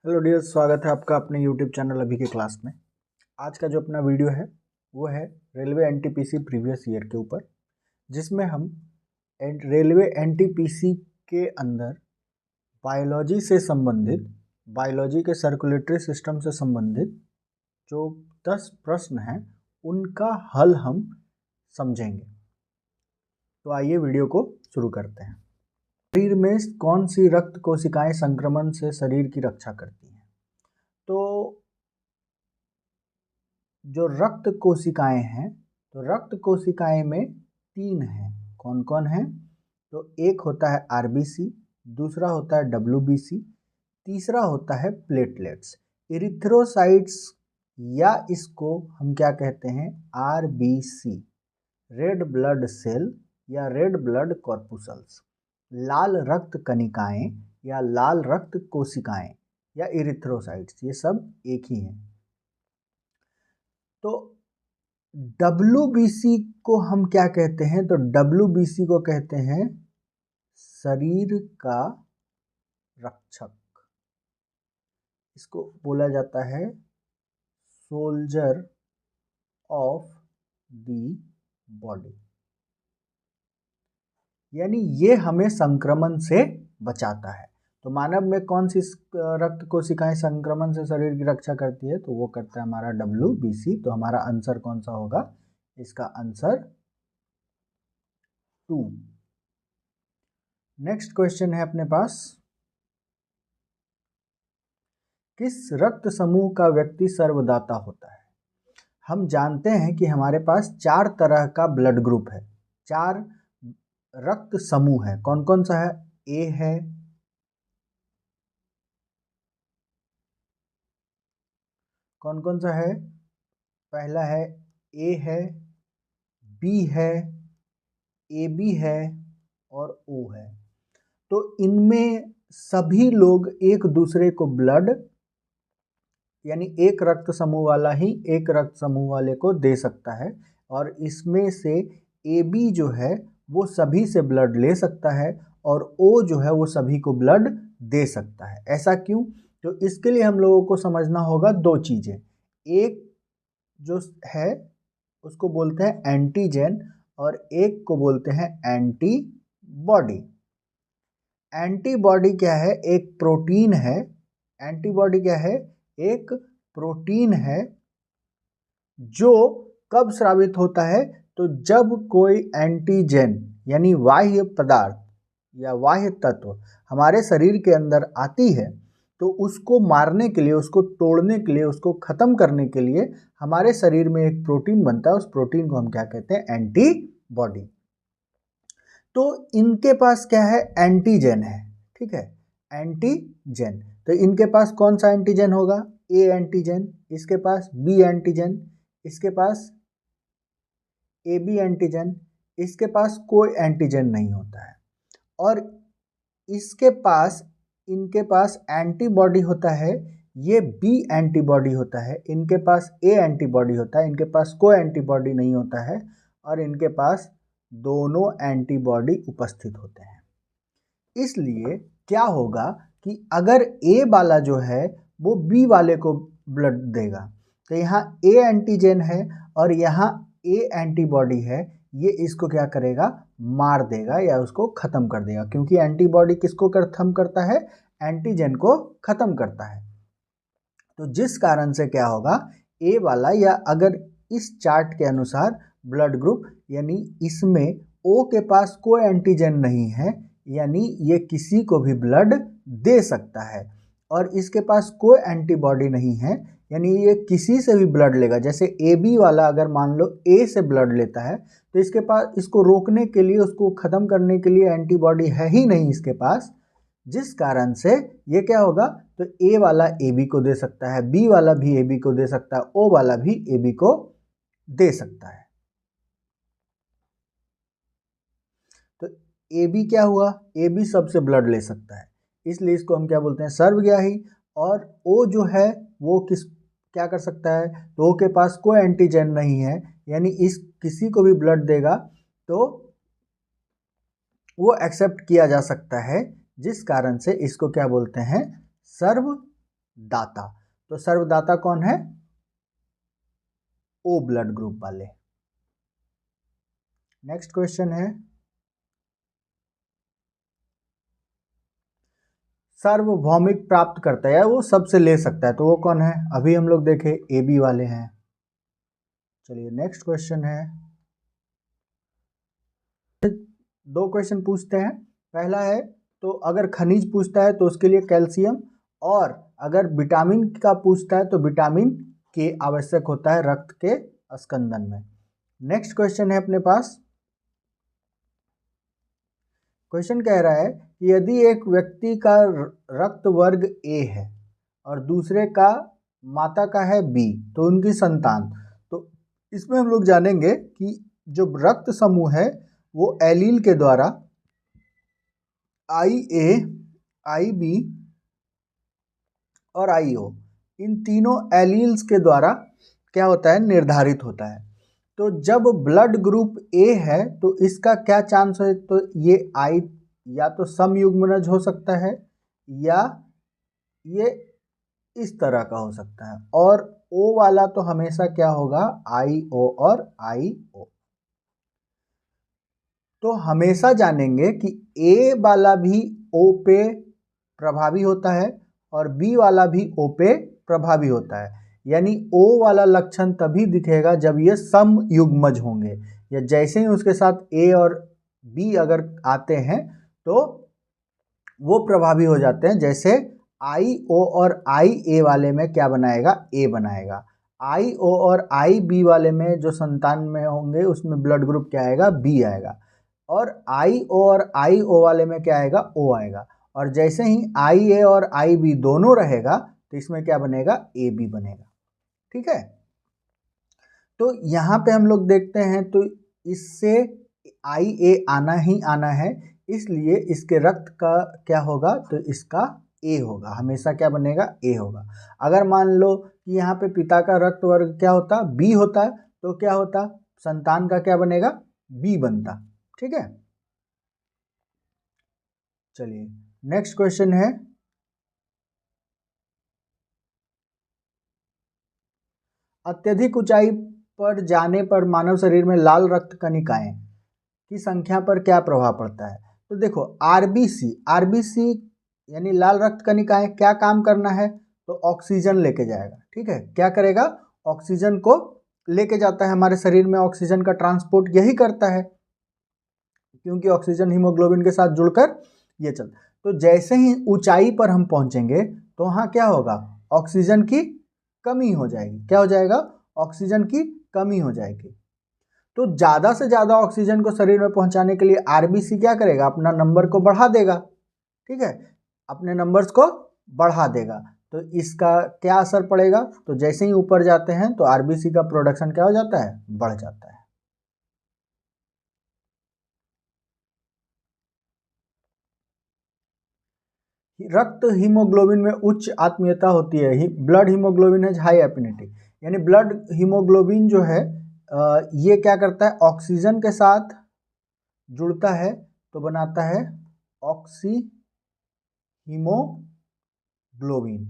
Hello dear, स्वागत है आपका अपने यूट्यूब चैनल अभी के क्लास में। आज का जो अपना वीडियो है वो है रेलवे एनटीपीसी प्रीवियस ईयर के ऊपर, जिसमें हम रेलवे एनटीपीसी के अंदर बायोलॉजी से संबंधित, बायोलॉजी के सर्कुलेटरी सिस्टम से संबंधित जो 10 प्रश्न हैं उनका हल हम समझेंगे। तो आइए वीडियो को शुरू करते हैं। शरीर में कौन सी रक्त कोशिकाएं संक्रमण से शरीर की रक्षा करती हैं? तो जो रक्त कोशिकाएं हैं, तो रक्त कोशिकाएं में 3 हैं। कौन कौन है? तो एक होता है आरबीसी, दूसरा होता है डब्ल्यूबीसी, तीसरा होता है प्लेटलेट्स। इरिथ्रोसाइट्स या इसको हम क्या कहते हैं? आरबीसी, रेड ब्लड सेल या रेड ब्लड कॉर्पुसल्स। लाल रक्त कणिकाएं या लाल रक्त कोशिकाएं या इरिथ्रोसाइट्स, ये सब एक ही हैं। तो डब्ल्यूबीसी को हम क्या कहते हैं? तो डब्ल्यूबीसी को कहते हैं शरीर का रक्षक। इसको बोला जाता है सोल्जर ऑफ द बॉडी, यानी ये हमें संक्रमण से बचाता है। तो मानव में कौन सी रक्त कोशिकाएं संक्रमण से शरीर की रक्षा करती है? तो वो करता है हमारा डब्ल्यूबीसी। तो हमारा आंसर कौन सा होगा? इसका आंसर 2। नेक्स्ट क्वेश्चन है अपने पास, किस रक्त समूह का व्यक्ति सर्वदाता होता है? हम जानते हैं कि हमारे पास 4 तरह का ब्लड ग्रुप है, 4 रक्त समूह है। कौन कौन सा है? ए है, कौन कौन सा है? पहला है ए है, बी है, ए बी है और ओ है। तो इनमें सभी लोग एक दूसरे को ब्लड, यानी एक रक्त समूह वाला ही एक रक्त समूह वाले को दे सकता है। और इसमें से ए बी जो है वो सभी से ब्लड ले सकता है और ओ जो है वो सभी को ब्लड दे सकता है। ऐसा क्यों? तो इसके लिए हम लोगों को समझना होगा 2 चीज़ें। एक जो है उसको बोलते हैं एंटीजन और एक को बोलते हैं एंटीबॉडी। एंटीबॉडी क्या है? एक प्रोटीन है। एंटीबॉडी क्या है? एक प्रोटीन है जो कब स्रावित होता है? तो जब कोई एंटीजन यानी बाह्य पदार्थ या बाह्य तत्व हमारे शरीर के अंदर आती है, तो उसको मारने के लिए, उसको तोड़ने के लिए, उसको खत्म करने के लिए हमारे शरीर में एक प्रोटीन बनता है। उस प्रोटीन को हम क्या कहते हैं? एंटीबॉडी। तो इनके पास क्या है? एंटीजन है, ठीक है, एंटीजन। तो इनके पास कौन सा एंटीजन होगा? ए एंटीजन, इसके पास बी एंटीजन, इसके पास ए बी एंटीजन, इसके पास कोई एंटीजन नहीं होता है। और इसके पास, इनके पास एंटीबॉडी होता है, ये बी एंटीबॉडी होता है। इनके पास ए एंटीबॉडी होता है, इनके पास कोई एंटीबॉडी नहीं होता है। और इनके पास दोनों एंटीबॉडी उपस्थित होते हैं। इसलिए क्या होगा कि अगर ए वाला जो है वो बी वाले को ब्लड देगा, तो यहाँ ए एंटीजन है और यहाँ ए एंटीबॉडी है, ये इसको क्या करेगा? मार देगा या उसको खत्म कर देगा। क्योंकि एंटीबॉडी किसको खत्म करता है? एंटीजन को खत्म करता है। तो जिस कारण से क्या होगा, ए वाला, या अगर इस चार्ट के अनुसार ब्लड ग्रुप, यानी इसमें ओ के पास कोई एंटीजन नहीं है, यानी ये किसी को भी ब्लड दे सकता है। और इसके पास कोई एंटीबॉडी नहीं है, यानी ये किसी से भी ब्लड लेगा। जैसे ए बी वाला अगर मान लो ए से ब्लड लेता है, तो इसके पास, इसको रोकने के लिए, उसको ख़त्म करने के लिए एंटीबॉडी है ही नहीं इसके पास। जिस कारण से ये क्या होगा? तो ए वाला ए बी को दे सकता है, बी वाला भी ए बी को दे सकता है, ओ वाला भी ए बी को दे सकता है। तो ए बी क्या हुआ? ए बी सबसे ब्लड ले सकता है, इसलिए इसको हम क्या बोलते हैं? सर्वग्राही। और ओ जो है वो क्या कर सकता है? तो ओ के पास कोई एंटीजन नहीं है, यानी इस किसी को भी ब्लड देगा तो वो एक्सेप्ट किया जा सकता है। जिस कारण से इसको क्या बोलते हैं? सर्वग्राही। दाता। तो सर्वदाता कौन है? ओ ब्लड ग्रुप वाले। नेक्स्ट क्वेश्चन है, सार्वभौमिक प्राप्त करता है, वो सबसे ले सकता है, तो वो कौन है? अभी हम लोग देखे ए बी वाले हैं। चलिए नेक्स्ट क्वेश्चन है, दो क्वेश्चन पूछते हैं। पहला है, तो अगर खनिज पूछता है तो उसके लिए कैल्शियम, और अगर विटामिन का पूछता है तो विटामिन के आवश्यक होता है रक्त के स्कंदन में। नेक्स्ट क्वेश्चन है अपने पास, क्वेश्चन कह रहा है कि यदि एक व्यक्ति का रक्त वर्ग ए है और दूसरे का माता का है बी, तो उनकी संतान, तो इसमें हम लोग जानेंगे कि जो रक्त समूह है वो एलील के द्वारा आई ए, आई बी और आई ओ, इन तीनों एलील्स के द्वारा क्या होता है? निर्धारित होता है। तो जब ब्लड ग्रुप ए है तो इसका क्या चांस है? तो ये आई या तो समयुग्मनज हो सकता है या ये इस तरह का हो सकता है, और ओ वाला तो हमेशा क्या होगा? आई ओ और आई ओ। तो हमेशा जानेंगे कि ए वाला भी ओ पे प्रभावी होता है और बी वाला भी ओ पे प्रभावी होता है, यानी ओ वाला लक्षण तभी दिखेगा जब ये समयुग्मज होंगे, या जैसे ही उसके साथ ए और बी अगर आते हैं तो वो प्रभावी हो जाते हैं। जैसे आई ओ और आई ए वाले में क्या बनाएगा? ए बनाएगा। आई ओ और आई बी वाले में जो संतान में होंगे उसमें ब्लड ग्रुप क्या आएगा? बी आएगा। और आई ओ और आई ओ वाले में क्या आएगा? ओ आएगा। और जैसे ही आई ए और आई बी दोनों रहेगा तो इसमें क्या बनेगा? ए बी बनेगा। ठीक है, तो यहाँ पे हम लोग देखते हैं तो इससे आई ए आना ही आना है, इसलिए इसके रक्त का क्या होगा? तो इसका ए होगा, हमेशा क्या बनेगा? ए होगा। अगर मान लो कि यहाँ पे पिता का रक्त वर्ग क्या होता? बी होता है, तो क्या होता? संतान का क्या बनेगा? बी बनता। ठीक है, चलिए नेक्स्ट क्वेश्चन है, अत्यधिक ऊंचाई पर जाने पर मानव शरीर में लाल रक्त कणिकाएं की संख्या पर क्या प्रभाव पड़ता है? तो देखो आरबीसी, आरबीसी यानी लाल रक्त कणिकाएं क्या काम करना है? तो ऑक्सीजन लेके जाएगा। ठीक है, क्या करेगा? ऑक्सीजन को लेके जाता है, हमारे शरीर में ऑक्सीजन का ट्रांसपोर्ट यही करता है, क्योंकि ऑक्सीजन हीमोग्लोबिन के साथ जुड़कर ये चल। तो जैसे ही ऊंचाई पर हम पहुंचेंगे तो वहाँ क्या होगा? ऑक्सीजन की कमी हो जाएगी। क्या हो जाएगा? ऑक्सीजन की कमी हो जाएगी। तो ज़्यादा से ज़्यादा ऑक्सीजन को शरीर में पहुंचाने के लिए आरबीसी क्या करेगा? अपना नंबर को बढ़ा देगा। ठीक है, अपने नंबर्स को बढ़ा देगा। तो इसका क्या असर पड़ेगा? तो जैसे ही ऊपर जाते हैं तो आरबीसी का प्रोडक्शन क्या हो जाता है? बढ़ जाता है। रक्त हीमोग्लोबिन में उच्च आत्मीयता होती है, ब्लड हीमोग्लोबिन है हाई एफिनिटी, यानी ब्लड हीमोग्लोबिन जो है ये क्या करता है? ऑक्सीजन के साथ जुड़ता है तो बनाता है ऑक्सी हीमोग्लोबिन।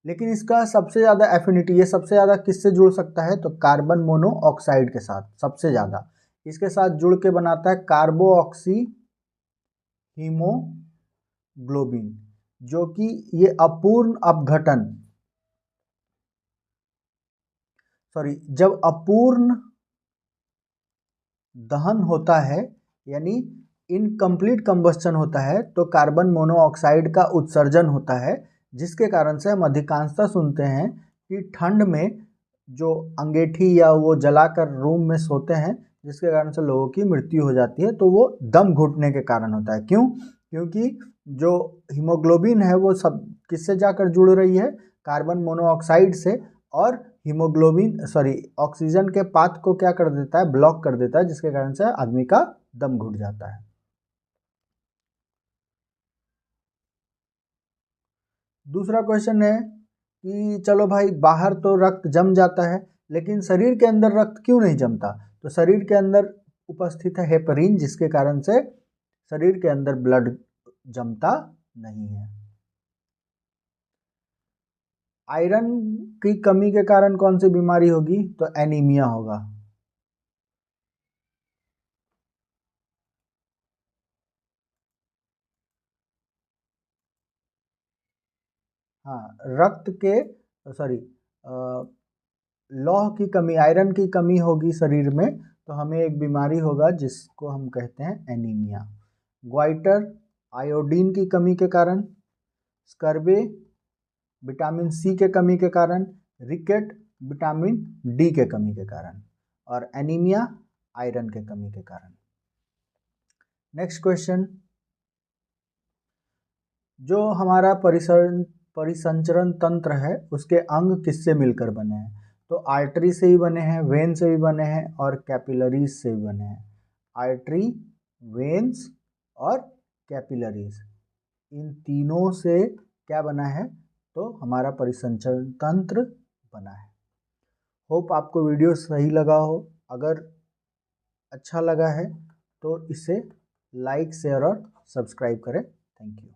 लेकिन इसका सबसे ज़्यादा एफिनिटी, ये सबसे ज़्यादा किससे जुड़ सकता है? तो कार्बन मोनोऑक्साइड के साथ सबसे ज़्यादा इसके साथ जुड़ के बनाता है कार्बो ऑक्सी हीमोग्लोबिन, जो कि ये अपूर्ण अपघटन, सॉरी, जब अपूर्ण दहन होता है यानी इनकम्प्लीट कंबस्चन होता है तो कार्बन मोनोऑक्साइड का उत्सर्जन होता है, जिसके कारण से हम अधिकांशतः सुनते हैं कि ठंड में जो अंगीठी या वो जलाकर रूम में सोते हैं, जिसके कारण से लोगों की मृत्यु हो जाती है, तो वो दम घुटने के कारण होता है। क्यों? क्योंकि जो हीमोग्लोबिन है वो सब किससे जाकर जुड़ रही है? कार्बन मोनोऑक्साइड से, और हीमोग्लोबिन सॉरी ऑक्सीजन के पाथ को क्या कर देता है? ब्लॉक कर देता है, जिसके कारण से आदमी का दम घुट जाता है। दूसरा क्वेश्चन है कि चलो भाई, बाहर तो रक्त जम जाता है लेकिन शरीर के अंदर रक्त क्यों नहीं जमता? तो शरीर के अंदर उपस्थित है हेपरिन, जिसके कारण से शरीर के अंदर ब्लड जमता नहीं है। आयरन की कमी के कारण कौन सी बीमारी होगी? तो एनीमिया होगा। हाँ, रक्त के सॉरी लौह की कमी, आयरन की कमी होगी शरीर में, तो हमें एक बीमारी होगा जिसको हम कहते हैं एनीमिया। ग्वाइटर आयोडीन की कमी के कारण, स्कर्वे विटामिन सी के कमी के कारण, रिकेट विटामिन डी के कमी के कारण, और एनीमिया आयरन के कमी के कारण। नेक्स्ट क्वेश्चन, जो हमारा परिसंचरण तंत्र है उसके अंग किससे मिलकर बने हैं? तो आर्टरी से ही बने हैं, वेन से भी बने हैं और कैपिलरीज से भी बने हैं। आर्टरी, वेन्स और कैपिलरीज, इन तीनों से क्या बना है? तो हमारा परिसंचरण तंत्र बना है। होप आपको वीडियो सही लगा हो। अगर अच्छा लगा है तो इसे लाइक, शेयर और सब्सक्राइब करें। Thank you.